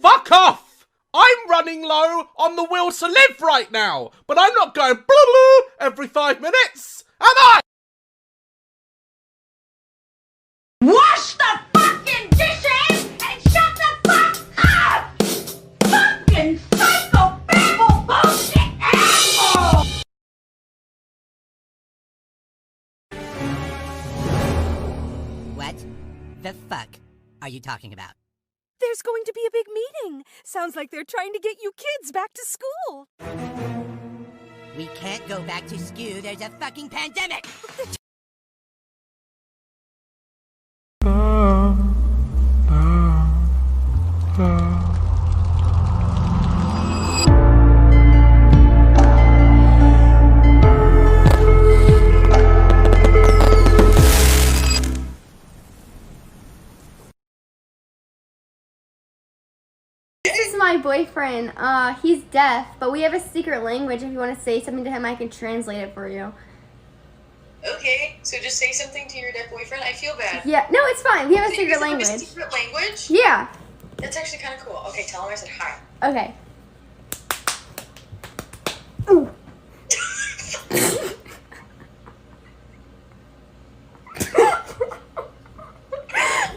Fuck off! I'm running low on the will to live right now, but I'm not going blah every 5 minutes, am I? Wash the fucking dishes and shut the fuck up! Fucking psychobabble bullshit asshole! What the fuck are you talking about? There's going to be a big meeting. Sounds like they're trying to get you kids back to school. We can't go back to school. There's a fucking pandemic. This is my boyfriend. He's deaf, but we have a secret language. If you want to say something to him, I can translate it for you. Okay, so just say something to your deaf boyfriend. I feel bad. Yeah, no, it's fine. We have a So you secret guys have language. a secret language? Yeah. That's actually kind of cool. Okay, tell him I said hi. Okay. Ooh.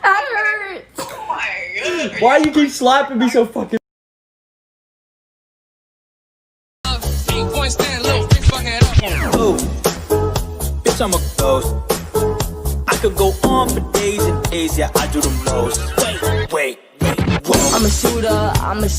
That hurts. Oh my god. Why you keep slapping me so fucking? Oh, bitch, I'm a ghost. I could go on for days and days, yeah, I do the most. Wait, whoa. I'm a shooter, I'm a